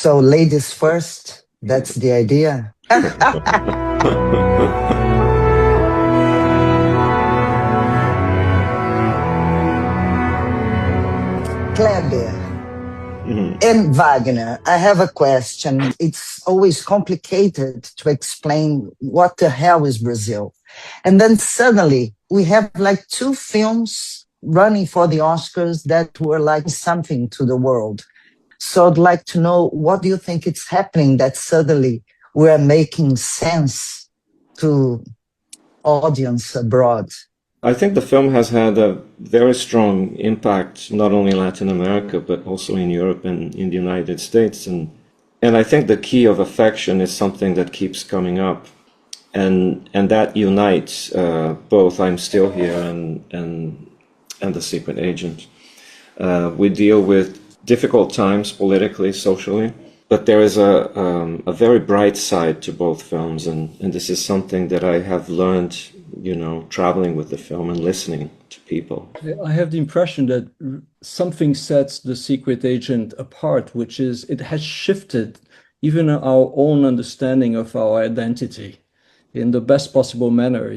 So ladies first, that's the idea. Kleber and Wagner, I have a question. It's always complicated to explain what the hell is Brazil. And then suddenly we have like two films running for the Oscars that were like something to the world. So I'd like to know, what do you think it's happening that suddenly we're making sense to audience abroad? I think the film has had a very strong impact, not only in Latin America, but also in Europe and in the United States. And I think the key of affection is something that keeps coming up. And that unites both I'm Still Here and The Secret Agent. We deal with difficult times politically, socially, but there is a very bright side to both films, and this is something that I have learned, traveling with the film and listening to people. I have the impression that something sets The Secret Agent apart, which is it has shifted even our own understanding of our identity in the best possible manner.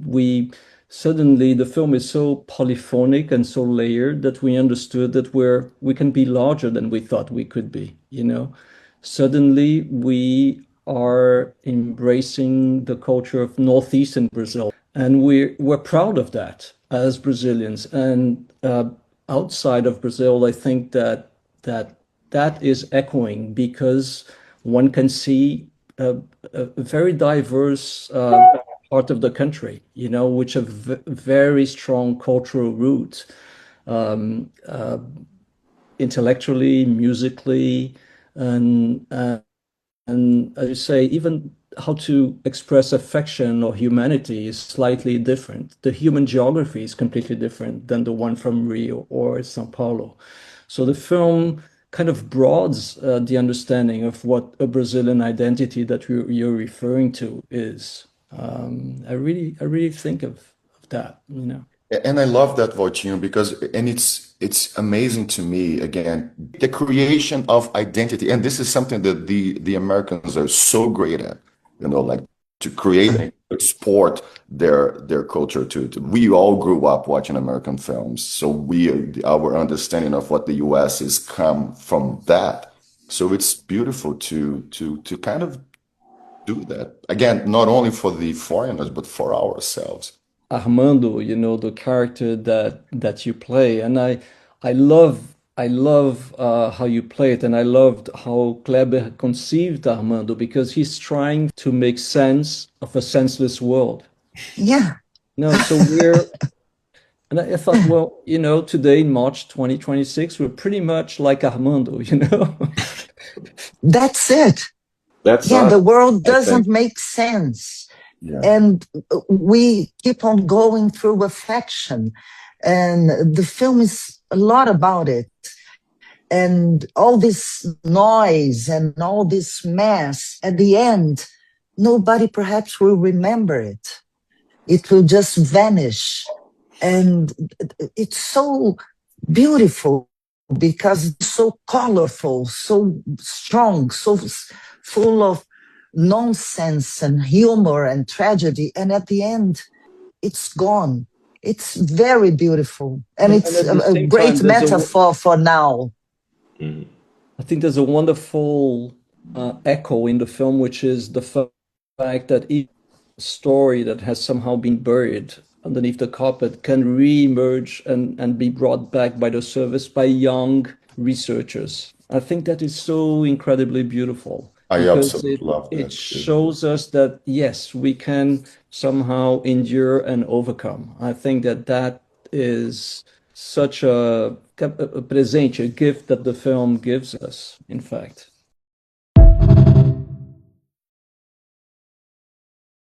We suddenly the film is so polyphonic and so layered that we understood that we can be larger than we thought we could be. Suddenly we are embracing the culture of Northeastern Brazil, and we're proud of that as Brazilians. And outside of Brazil, I think that is echoing, because one can see a very diverse part of the country, which have very strong cultural roots, intellectually, musically, and as you say, even how to express affection or humanity is slightly different. The human geography is completely different than the one from Rio or São Paulo. So the film kind of broadens the understanding of what a Brazilian identity that you're referring to is. I really think of that, And I love that, Valtinho, because it's amazing to me, again, the creation of identity. And this is something that the Americans are so great at, like to create and export their culture to. We all grew up watching American films, so our understanding of what the US is come from that. So it's beautiful to kind of do that. Again, not only for the foreigners, but for ourselves. Armando, the character that you play, and I love how you play it, and I loved how Kleber conceived Armando, because he's trying to make sense of a senseless world. Yeah. So and I thought, well, today in March 2026, we're pretty much like Armando, That's it. The world doesn't make sense. Yeah. And we keep on going through affection. And the film is a lot about it. And all this noise and all this mess, at the end, nobody perhaps will remember it. It will just vanish. And it's so beautiful because it's so colorful, so strong, so full of nonsense and humor and tragedy. And at the end, it's gone. It's very beautiful. And it's a great metaphor for now. I think there's a wonderful echo in the film, which is the fact that each story that has somehow been buried underneath the carpet can re-emerge and be brought back by the service by young researchers. I think that is so incredibly beautiful. I absolutely love that. It shows us that, yes, we can somehow endure and overcome. I think that is such a presente, a gift that the film gives us, in fact.